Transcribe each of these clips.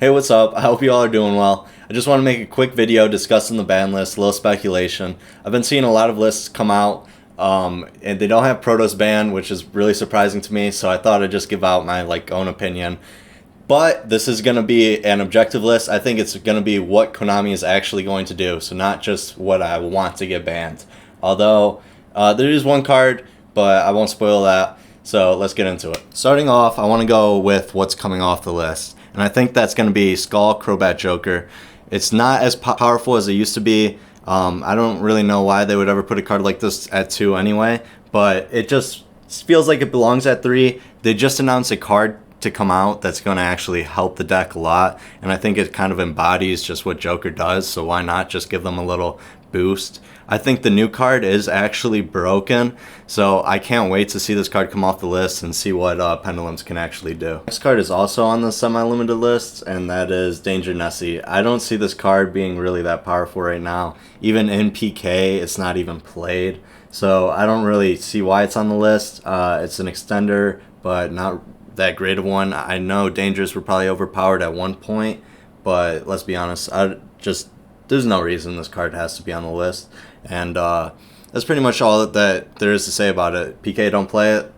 Hey, what's up? I hope you all are doing well. I just want to make a quick video discussing the ban list, a little speculation. I've been seeing a lot of lists come out, and they don't have Protos banned, which is really surprising to me, so I thought I'd just give out my own opinion. But this is going to be an objective list. I think it's going to be what Konami is actually going to do, so not just what I want to get banned. Although, there is one card, but I won't spoil that, so let's get into it. Starting off, I want to go with what's coming off the list. And I think that's going to be Skull, Crobat, Joker. It's not as powerful as it used to be. I don't really know why they would ever put a card like this at 2 anyway, but it just feels like it belongs at 3. They just announced a card to come out that's going to actually help the deck a lot, and I think it kind of embodies just what Joker does, so why not just give them a little boost. I think the new card is actually broken, so I can't wait to see this card come off the list and see what Pendulums can actually do. Next card is also on the semi-limited list, and that is Danger Nessie. I don't see this card being really that powerful right now. Even in PK, it's not even played, so I don't really see why it's on the list. It's an extender, but not that great of one. I know Dangers were probably overpowered at one point, but let's be honest, there's no reason this card has to be on the list. And that's pretty much all that there is to say about it. PK don't play it,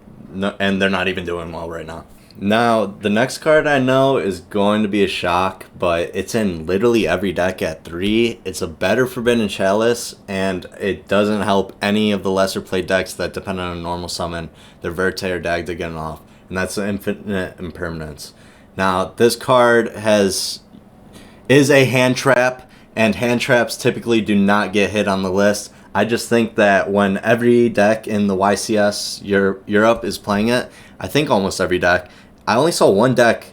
and they're not even doing well right now. Now, the next card I know is going to be a shock, but it's in literally every deck at 3. It's a better Forbidden Chalice, and it doesn't help any of the lesser played decks that depend on a normal summon. Their Verte or Dag to get it off, and that's the Infinite Impermanence. Now, this card is a hand trap, and hand traps typically do not get hit on the list. I just think that when every deck in the YCS Europe is playing it, I think almost every deck, I only saw one deck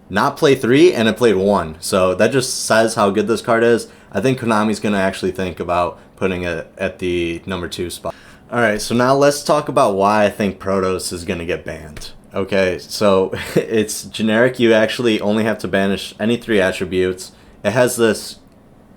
not play 3 and it played 1. So that just says how good this card is. I think Konami's going to actually think about putting it at the number 2 spot. Alright, so now let's talk about why I think Protos is going to get banned. Okay, so it's generic. You actually only have to banish any 3 attributes. It has this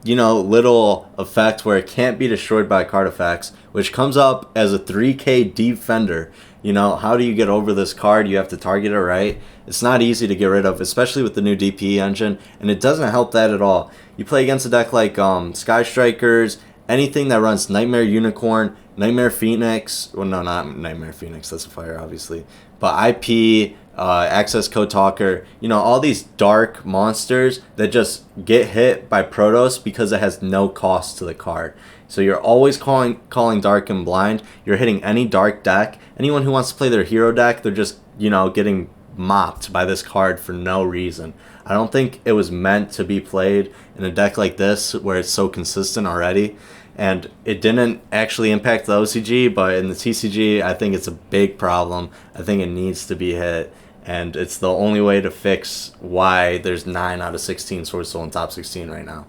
little effect where it can't be destroyed by card effects, which comes up as a 3k defender. How do you get over this card? You have to target it right. It's not easy to get rid of, especially with the new DPE engine, and it doesn't help that at all. You play against a deck like Sky Strikers, anything that runs Nightmare Unicorn, Nightmare Phoenix, well no, not Nightmare Phoenix, that's a fire obviously, but IP, Access Code Talker, all these dark monsters that just get hit by Protos because it has no cost to the card. So you're always calling dark and blind. You're hitting any dark deck. Anyone who wants to play their hero deck, they're just, getting mopped by this card for no reason. I don't think it was meant to be played in a deck like this where it's so consistent already. And it didn't actually impact the OCG, but in the TCG, I think it's a big problem. I think it needs to be hit. And it's the only way to fix why there's 9 out of 16 Swordsoul in top 16 right now.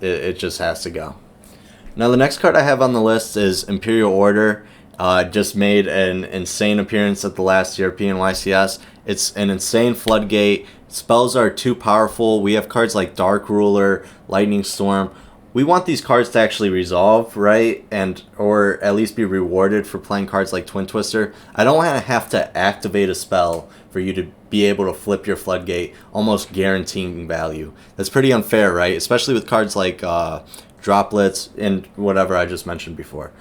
It just has to go. Now the next card I have on the list is Imperial Order. Just made an insane appearance at the last European YCS. It's an insane floodgate. Spells are too powerful. We have cards like Dark Ruler, Lightning Storm. We want these cards to actually resolve, right? Or at least be rewarded for playing cards like Twin Twister. I don't want to have to activate a spell for you to be able to flip your floodgate, almost guaranteeing value. That's pretty unfair, right? Especially with cards like Droplets and whatever I just mentioned before.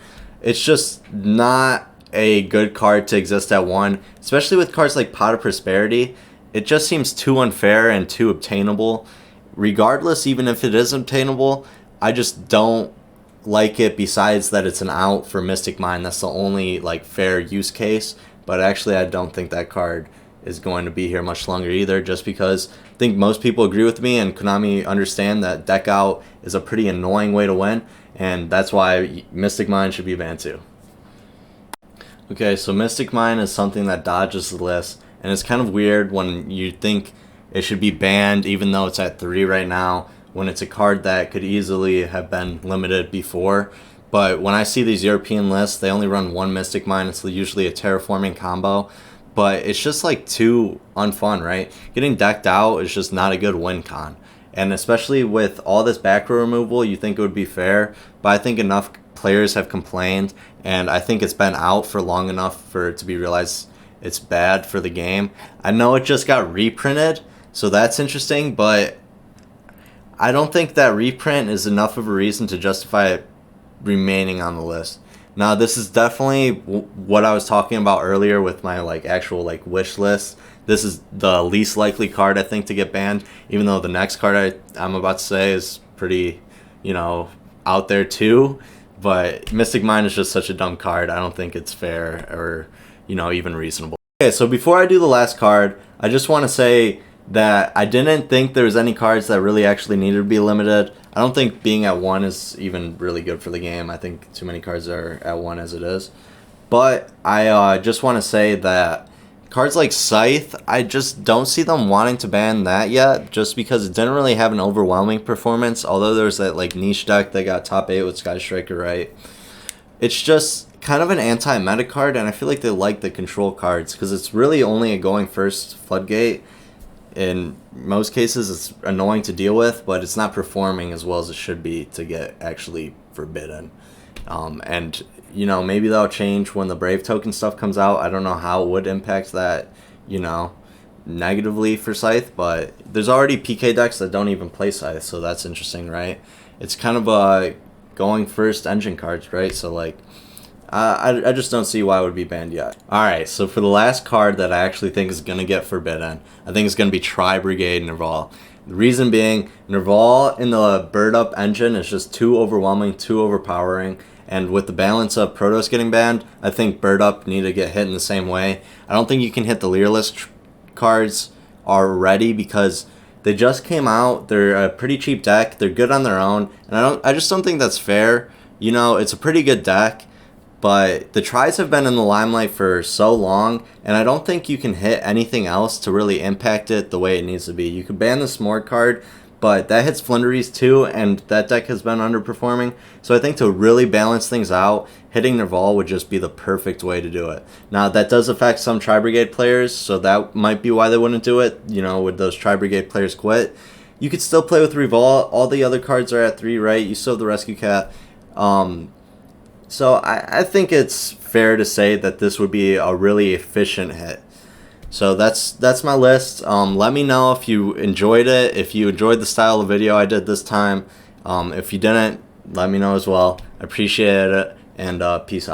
It's just not a good card to exist at 1, especially with cards like Pot of Prosperity. It just seems too unfair and too obtainable. Regardless, even if it is obtainable, I just don't like it, besides that it's an out for Mystic Mind. That's the only fair use case, but actually I don't think that card is going to be here much longer either, just because I think most people agree with me and Konami understand that deck out is a pretty annoying way to win, and that's why Mystic Mind should be banned too. Okay, so Mystic Mind is something that dodges the list, and it's kind of weird when you think it should be banned even though it's at 3 right now, when it's a card that could easily have been limited before. But when I see these European lists, they only run 1 Mystic Mind. It's usually a Terraforming combo, but it's just too unfun, right? Getting decked out is just not a good win con. And especially with all this back row removal, you think it would be fair, but I think enough players have complained, and I think it's been out for long enough for it to be realized it's bad for the game. I know it just got reprinted, So that's interesting, but I don't think that reprint is enough of a reason to justify it remaining on the list. Now, this is definitely what I was talking about earlier with my actual wish list. This is the least likely card I think to get banned, even though the next card I'm about to say is pretty, out there too. But Mystic Mine is just such a dumb card. I don't think it's fair or, even reasonable. Okay, so before I do the last card, I just want to say that I didn't think there was any cards that really actually needed to be limited. I don't think being at 1 is even really good for the game. I think too many cards are at 1 as it is. But I just want to say that cards like Scythe, I just don't see them wanting to ban that yet, just because it didn't really have an overwhelming performance, although there's that niche deck that got top 8 with Sky Striker, right? It's just kind of an anti-meta card, and I feel like they like the control cards, because it's really only a going first Floodgate. In most cases, it's annoying to deal with, but it's not performing as well as it should be to get actually forbidden. And, maybe that'll change when the Brave token stuff comes out. I don't know how it would impact that, negatively for Scythe, but there's already PK decks that don't even play Scythe, so that's interesting, right? It's kind of a going first engine cards, right? So, I just don't see why it would be banned yet. Alright, so for the last card that I actually think is going to get forbidden, I think it's going to be Tri-Brigade Nerval. The reason being, Nerval in the Bird Up engine is just too overwhelming, too overpowering, and with the balance of Protos getting banned, I think Bird Up need to get hit in the same way. I don't think you can hit the Lyrilusc cards already because they just came out. They're a pretty cheap deck. They're good on their own, and I just don't think that's fair. It's a pretty good deck, but the tries have been in the limelight for so long, and I don't think you can hit anything else to really impact it the way it needs to be. You could ban the Smorg card, but that hits Floowandereeze too, and that deck has been underperforming. So I think to really balance things out, hitting Nerval would just be the perfect way to do it. Now, that does affect some Tri-Brigade players, so that might be why they wouldn't do it, would those Tri-Brigade players quit. You could still play with Revolt. All the other cards are at 3, right? You still have the Rescue Cat. So I think it's fair to say that this would be a really efficient hit. So that's my list. Let me know if you enjoyed it, if you enjoyed the style of video I did this time. If you didn't, let me know as well. I appreciate it, and peace out.